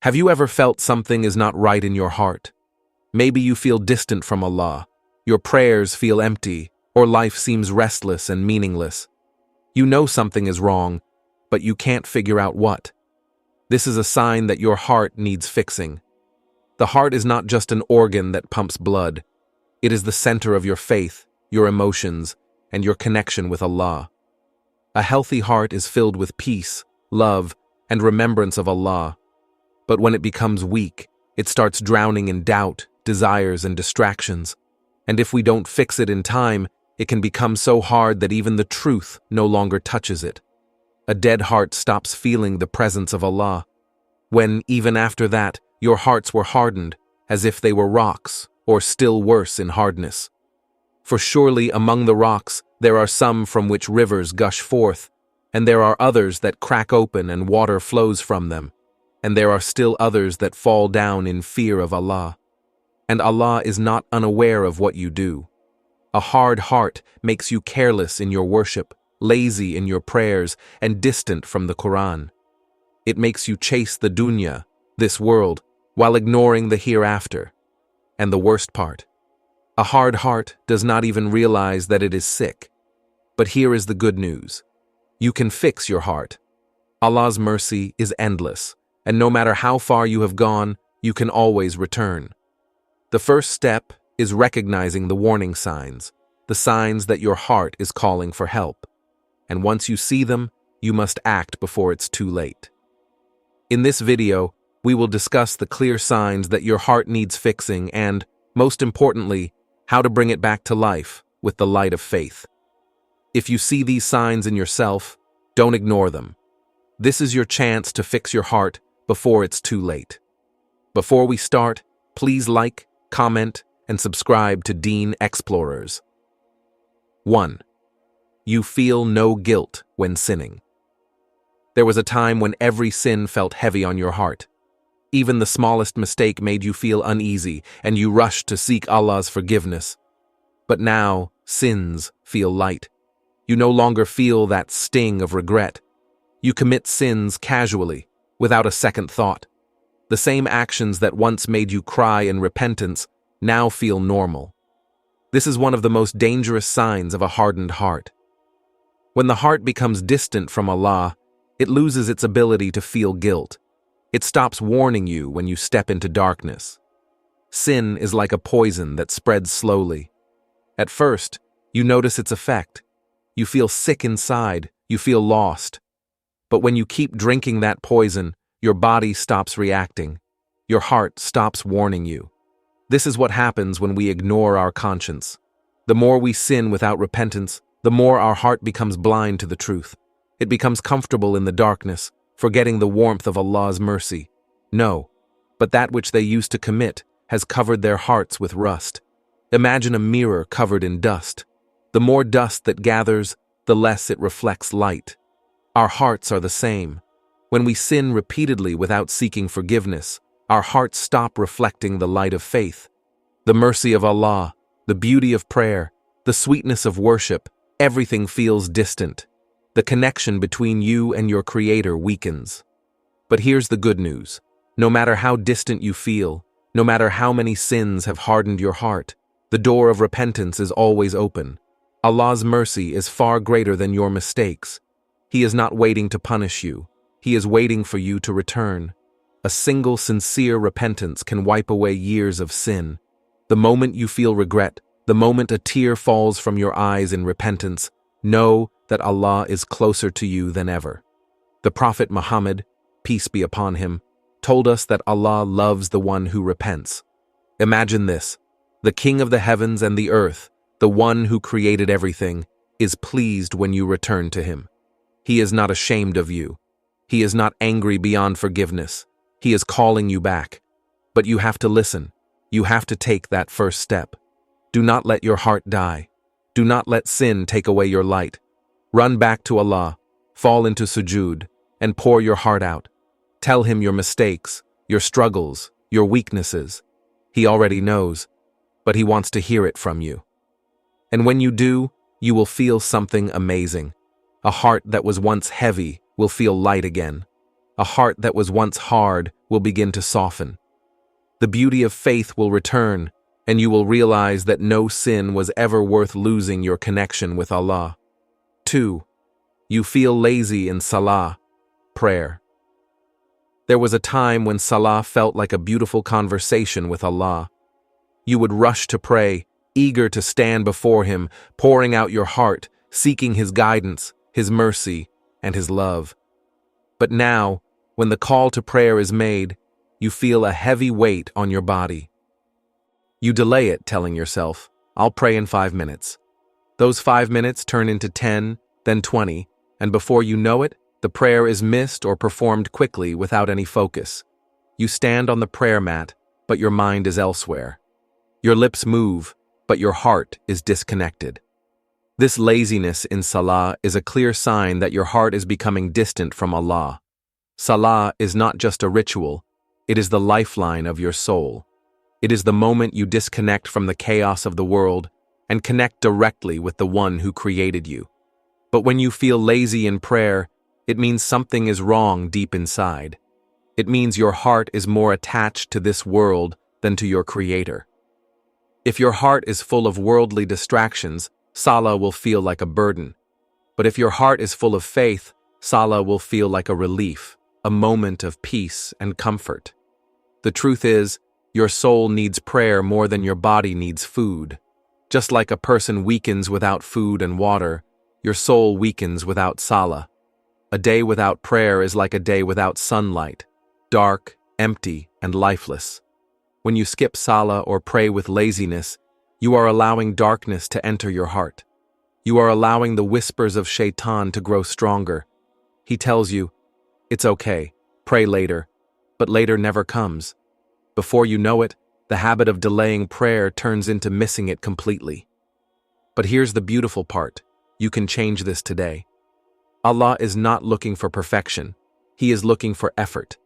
Have you ever felt something is not right in your heart? Maybe you feel distant from Allah, your prayers feel empty, or life seems restless and meaningless. You know something is wrong, but you can't figure out what. This is a sign that your heart needs fixing. The heart is not just an organ that pumps blood. It is the center of your faith, your emotions, and your connection with Allah. A healthy heart is filled with peace, love, and remembrance of Allah. But when it becomes weak, it starts drowning in doubt, desires, and distractions. And if we don't fix it in time, it can become so hard that even the truth no longer touches it. A dead heart stops feeling the presence of Allah. When, even after that, your hearts were hardened, as if they were rocks, or still worse in hardness. For surely among the rocks there are some from which rivers gush forth, and there are others that crack open and water flows from them, and there are still others that fall down in fear of Allah. And Allah is not unaware of what you do. A hard heart makes you careless in your worship, lazy in your prayers, and distant from the Quran. It makes you chase the dunya, this world, while ignoring the hereafter. And the worst part, a hard heart does not even realize that it is sick. But here is the good news. You can fix your heart. Allah's mercy is endless, and no matter how far you have gone, you can always return. The first step is recognizing the warning signs, the signs that your heart is calling for help. And once you see them, you must act before it's too late. In this video, we will discuss the clear signs that your heart needs fixing and, most importantly, how to bring it back to life with the light of faith. If you see these signs in yourself, don't ignore them. This is your chance to fix your heart before it's too late. Before we start, please like, comment, and subscribe to Deen Xplorers. 1. You feel no guilt when sinning. There was a time when every sin felt heavy on your heart. Even the smallest mistake made you feel uneasy, and you rushed to seek Allah's forgiveness. But now, sins feel light. You no longer feel that sting of regret. You commit sins casually, without a second thought. The same actions that once made you cry in repentance now feel normal. This is one of the most dangerous signs of a hardened heart. When the heart becomes distant from Allah, it loses its ability to feel guilt. It stops warning you when you step into darkness. Sin is like a poison that spreads slowly. At first, you notice its effect. You feel sick inside, you feel lost. But when you keep drinking that poison, your body stops reacting. Your heart stops warning you. This is what happens when we ignore our conscience. The more we sin without repentance, the more our heart becomes blind to the truth. It becomes comfortable in the darkness, forgetting the warmth of Allah's mercy. No, but that which they used to commit has covered their hearts with rust. Imagine a mirror covered in dust. The more dust that gathers, the less it reflects light. Our hearts are the same. When we sin repeatedly without seeking forgiveness, our hearts stop reflecting the light of faith. The mercy of Allah, the beauty of prayer, the sweetness of worship, everything feels distant. The connection between you and your Creator weakens. But here's the good news. No matter how distant you feel, no matter how many sins have hardened your heart, the door of repentance is always open. Allah's mercy is far greater than your mistakes. He is not waiting to punish you. He is waiting for you to return. A single sincere repentance can wipe away years of sin. The moment you feel regret, the moment a tear falls from your eyes in repentance, know that Allah is closer to you than ever. The Prophet Muhammad, peace be upon him, told us that Allah loves the one who repents. Imagine this: the King of the heavens and the earth, the one who created everything, is pleased when you return to him. He is not ashamed of you. He is not angry beyond forgiveness. He is calling you back. But you have to listen. You have to take that first step. Do not let your heart die. Do not let sin take away your light. Run back to Allah, fall into sujood, and pour your heart out. Tell him your mistakes, your struggles, your weaknesses. He already knows, but he wants to hear it from you. And when you do, you will feel something amazing. A heart that was once heavy will feel light again. A heart that was once hard will begin to soften. The beauty of faith will return, and you will realize that no sin was ever worth losing your connection with Allah. 2. You feel lazy in Salah, prayer. There was a time when Salah felt like a beautiful conversation with Allah. You would rush to pray, eager to stand before Him, pouring out your heart, seeking His guidance, His mercy, and His love. But now, when the call to prayer is made, you feel a heavy weight on your body. You delay it, telling yourself, "I'll pray in 5 minutes." Those 5 minutes turn into 10, then 20, and before you know it, the prayer is missed or performed quickly without any focus. You stand on the prayer mat, but your mind is elsewhere. Your lips move, but your heart is disconnected. This laziness in Salah is a clear sign that your heart is becoming distant from Allah. Salah is not just a ritual, it is the lifeline of your soul. It is the moment you disconnect from the chaos of the world and connect directly with the One who created you. But when you feel lazy in prayer, it means something is wrong deep inside. It means your heart is more attached to this world than to your Creator. If your heart is full of worldly distractions, Salah will feel like a burden. But if your heart is full of faith, Salah will feel like a relief, a moment of peace and comfort. The truth is, your soul needs prayer more than your body needs food. Just like a person weakens without food and water, your soul weakens without Salah. A day without prayer is like a day without sunlight, dark, empty, and lifeless. When you skip Salah or pray with laziness, you are allowing darkness to enter your heart. You are allowing the whispers of Shaitan to grow stronger. He tells you, "It's okay, pray later," but later never comes. Before you know it, the habit of delaying prayer turns into missing it completely. But here's the beautiful part. You can change this today. Allah is not looking for perfection. He is looking for effort.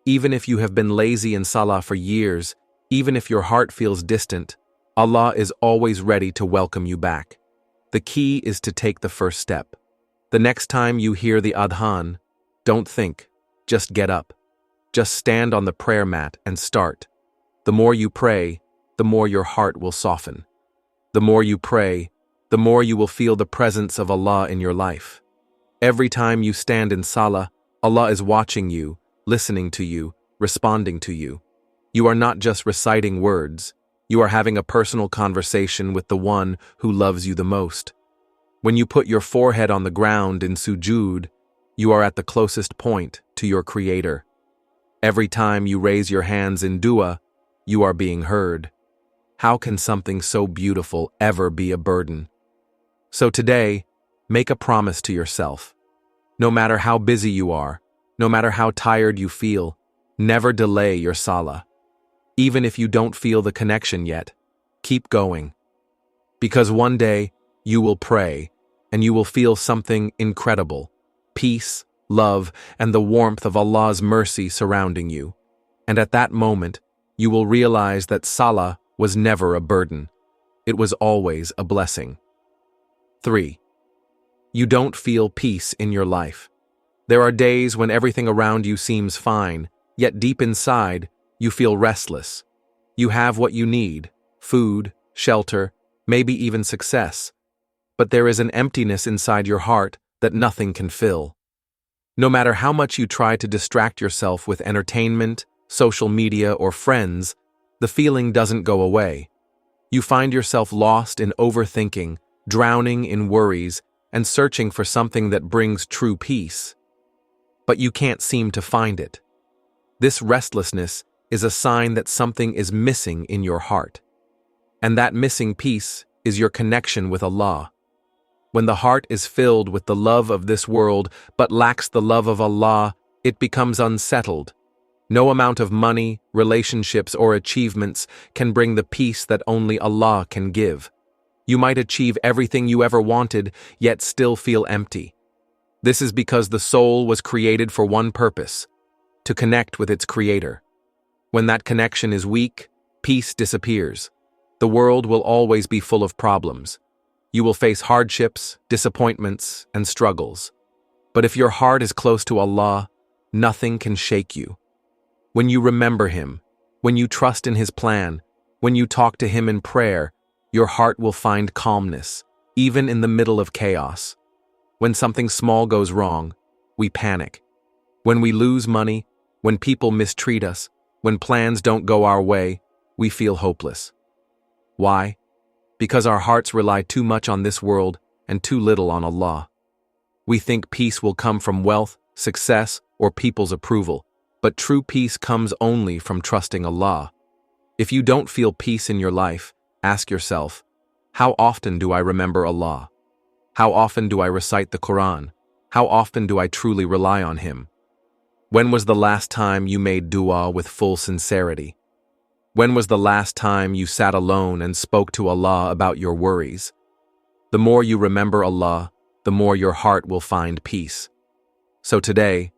Even if you have been lazy in Salah for years, even if your heart feels distant, Allah is always ready to welcome you back. The key is to take the first step. The next time you hear the adhan, don't think, just get up. Just stand on the prayer mat and start. The more you pray, the more your heart will soften. The more you pray, the more you will feel the presence of Allah in your life. Every time you stand in Salah, Allah is watching you, listening to you, responding to you. You are not just reciting words, you are having a personal conversation with the One who loves you the most. When you put your forehead on the ground in sujood, you are at the closest point to your Creator. Every time you raise your hands in dua, you are being heard. How can something so beautiful ever be a burden? So today, make a promise to yourself. No matter how busy you are, no matter how tired you feel, never delay your Salah. Even if you don't feel the connection yet, keep going. Because one day, you will pray, and you will feel something incredible. Peace, love, and the warmth of Allah's mercy surrounding you. And at that moment, you will realize that Salah was never a burden. It was always a blessing. 3. You don't feel peace in your life. There are days when everything around you seems fine, yet deep inside, you feel restless. You have what you need, food, shelter, maybe even success. But there is an emptiness inside your heart that nothing can fill. No matter how much you try to distract yourself with entertainment, social media, or friends, the feeling doesn't go away. You find yourself lost in overthinking, drowning in worries, and searching for something that brings true peace. But you can't seem to find it. This restlessness is a sign that something is missing in your heart. And that missing piece is your connection with Allah. When the heart is filled with the love of this world but lacks the love of Allah, it becomes unsettled. No amount of money, relationships, or achievements can bring the peace that only Allah can give. You might achieve everything you ever wanted, yet still feel empty. This is because the soul was created for one purpose: to connect with its Creator. When that connection is weak, peace disappears. The world will always be full of problems. You will face hardships, disappointments, and struggles. But if your heart is close to Allah, nothing can shake you. When you remember Him, when you trust in His plan, when you talk to Him in prayer, your heart will find calmness, even in the middle of chaos. When something small goes wrong, we panic. When we lose money, when people mistreat us, when plans don't go our way, we feel hopeless. Why? Because our hearts rely too much on this world and too little on Allah. We think peace will come from wealth, success, or people's approval, but true peace comes only from trusting Allah. If you don't feel peace in your life, ask yourself, how often do I remember Allah? How often do I recite the Quran? How often do I truly rely on Him? When was the last time you made dua with full sincerity? When was the last time you sat alone and spoke to Allah about your worries? The more you remember Allah, the more your heart will find peace. So today,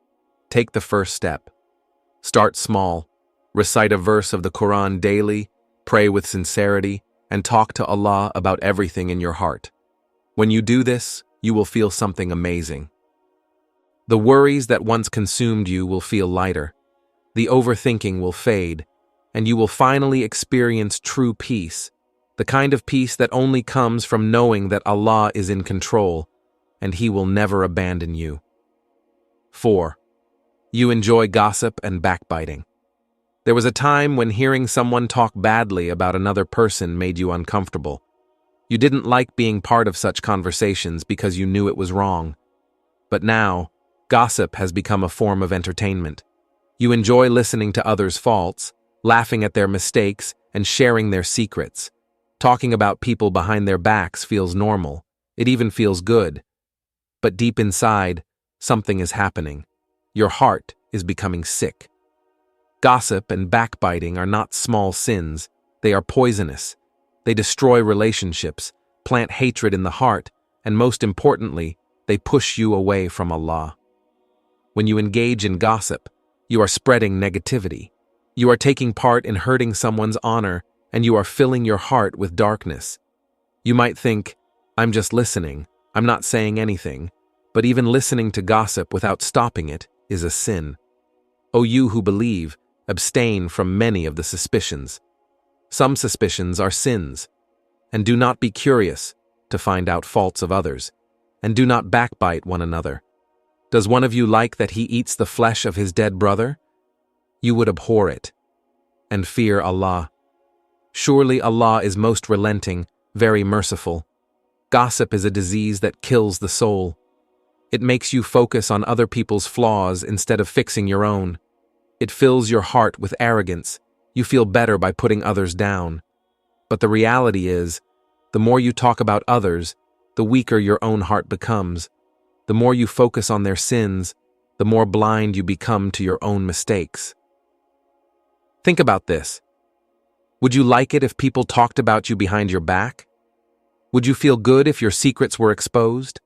take the first step. Start small, recite a verse of the Quran daily, pray with sincerity, and talk to Allah about everything in your heart. When you do this, you will feel something amazing. The worries that once consumed you will feel lighter. The overthinking will fade, and you will finally experience true peace, the kind of peace that only comes from knowing that Allah is in control, and He will never abandon you. 4. You enjoy gossip and backbiting. There was a time when hearing someone talk badly about another person made you uncomfortable. You didn't like being part of such conversations because you knew it was wrong. But now, gossip has become a form of entertainment. You enjoy listening to others' faults, laughing at their mistakes, and sharing their secrets. Talking about people behind their backs feels normal. It even feels good. But deep inside, something is happening. Your heart is becoming sick. Gossip and backbiting are not small sins. They are poisonous. They destroy relationships, plant hatred in the heart, and most importantly, they push you away from Allah. When you engage in gossip, you are spreading negativity. You are taking part in hurting someone's honor, and you are filling your heart with darkness. You might think, I'm just listening, I'm not saying anything, but even listening to gossip without stopping it is a sin. O you who believe, abstain from many of the suspicions. Some suspicions are sins. And do not be curious to find out faults of others, and do not backbite one another. Does one of you like that he eats the flesh of his dead brother? You would abhor it, and fear Allah. Surely Allah is most relenting, very merciful. Gossip is a disease that kills the soul. It makes you focus on other people's flaws instead of fixing your own. It fills your heart with arrogance. You feel better by putting others down. But the reality is, the more you talk about others, the weaker your own heart becomes. The more you focus on their sins, the more blind you become to your own mistakes. Think about this. Would you like it if people talked about you behind your back? Would you feel good if your secrets were exposed?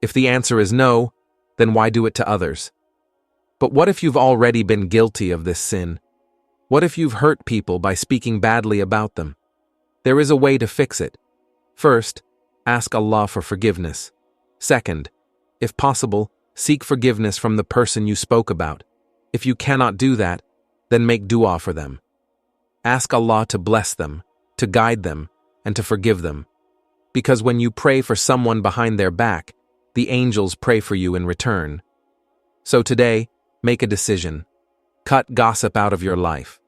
If the answer is no, then why do it to others? But what if you've already been guilty of this sin? What if you've hurt people by speaking badly about them? There is a way to fix it. First, ask Allah for forgiveness. Second, if possible, seek forgiveness from the person you spoke about. If you cannot do that, then make dua for them. Ask Allah to bless them, to guide them, and to forgive them. Because when you pray for someone behind their back, the angels pray for you in return. So today, make a decision. Cut gossip out of your life.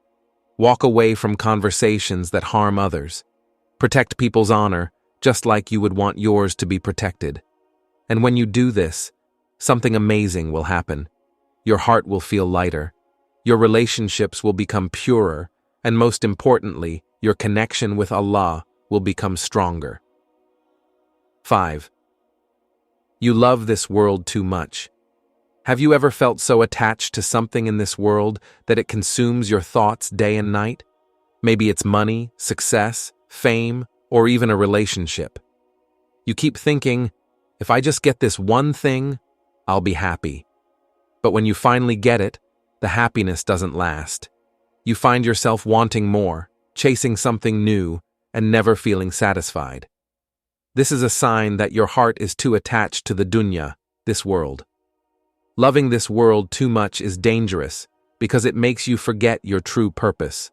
Walk away from conversations that harm others. Protect people's honor, just like you would want yours to be protected. And when you do this, something amazing will happen. Your heart will feel lighter. Your relationships will become purer, and most importantly, your connection with Allah will become stronger. 5. You love this world too much. Have you ever felt so attached to something in this world that it consumes your thoughts day and night? Maybe it's money, success, fame, or even a relationship. You keep thinking, if I just get this one thing, I'll be happy. But when you finally get it, the happiness doesn't last. You find yourself wanting more, chasing something new, and never feeling satisfied. This is a sign that your heart is too attached to the dunya, this world. Loving this world too much is dangerous because it makes you forget your true purpose.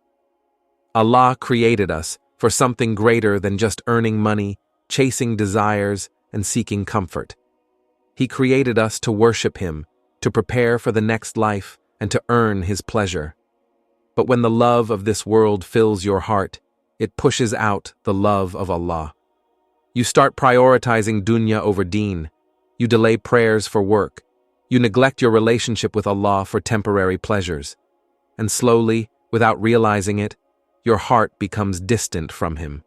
Allah created us for something greater than just earning money, chasing desires, and seeking comfort. He created us to worship Him, to prepare for the next life, and to earn His pleasure. But when the love of this world fills your heart, it pushes out the love of Allah. You start prioritizing dunya over Deen. You delay prayers for work. You neglect your relationship with Allah for temporary pleasures. And slowly, without realizing it, your heart becomes distant from Him.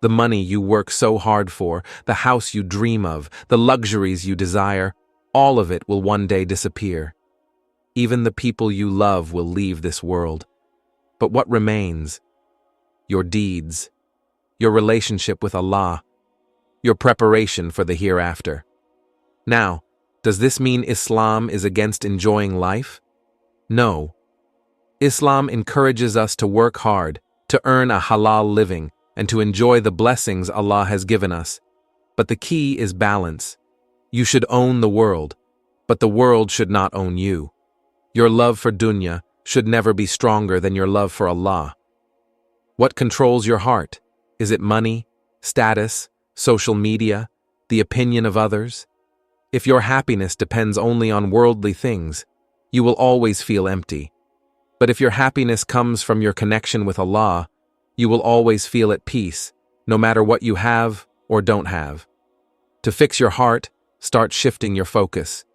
The money you work so hard for, the house you dream of, the luxuries you desire, all of it will one day disappear. Even the people you love will leave this world. But what remains? Your deeds, your relationship with Allah, your preparation for the hereafter. Now, does this mean Islam is against enjoying life? No. Islam encourages us to work hard, to earn a halal living, and to enjoy the blessings Allah has given us. But the key is balance. You should own the world, but the world should not own you. Your love for dunya should never be stronger than your love for Allah. What controls your heart? Is it money, status, social media, the opinion of others? If your happiness depends only on worldly things, you will always feel empty. But if your happiness comes from your connection with Allah, you will always feel at peace, no matter what you have or don't have. To fix your heart, start shifting your focus.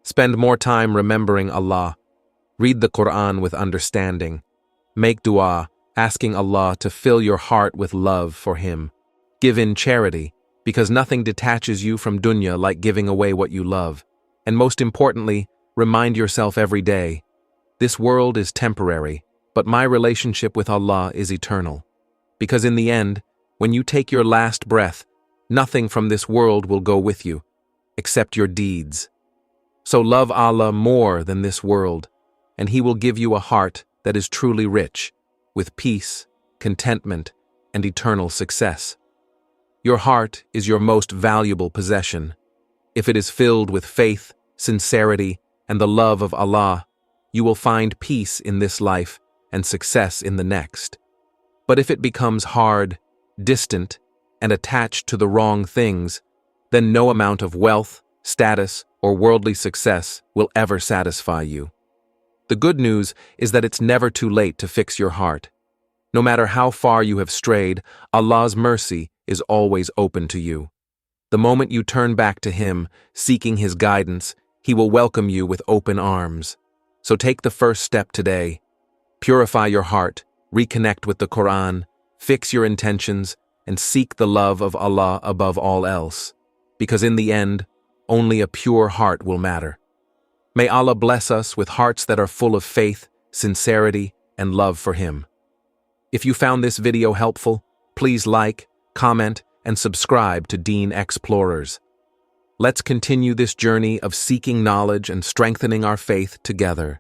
Spend more time remembering Allah. Read the Quran with understanding. Make dua, asking Allah to fill your heart with love for Him. Give in charity, because nothing detaches you from dunya like giving away what you love. And most importantly, remind yourself every day, this world is temporary, but my relationship with Allah is eternal. Because in the end, when you take your last breath, nothing from this world will go with you, except your deeds. So love Allah more than this world, and He will give you a heart that is truly rich, with peace, contentment, and eternal success. Your heart is your most valuable possession. If it is filled with faith, sincerity, and the love of Allah, you will find peace in this life and success in the next. But if it becomes hard, distant, and attached to the wrong things, then no amount of wealth, status, or worldly success will ever satisfy you. The good news is that it's never too late to fix your heart. No matter how far you have strayed, Allah's mercy is always open to you. The moment you turn back to Him, seeking His guidance, He will welcome you with open arms. So take the first step today. Purify your heart, reconnect with the Quran, fix your intentions, and seek the love of Allah above all else. Because in the end, only a pure heart will matter. May Allah bless us with hearts that are full of faith, sincerity, and love for Him. If you found this video helpful, please like, comment, and subscribe to Deen Xplorers. Let's continue this journey of seeking knowledge and strengthening our faith together.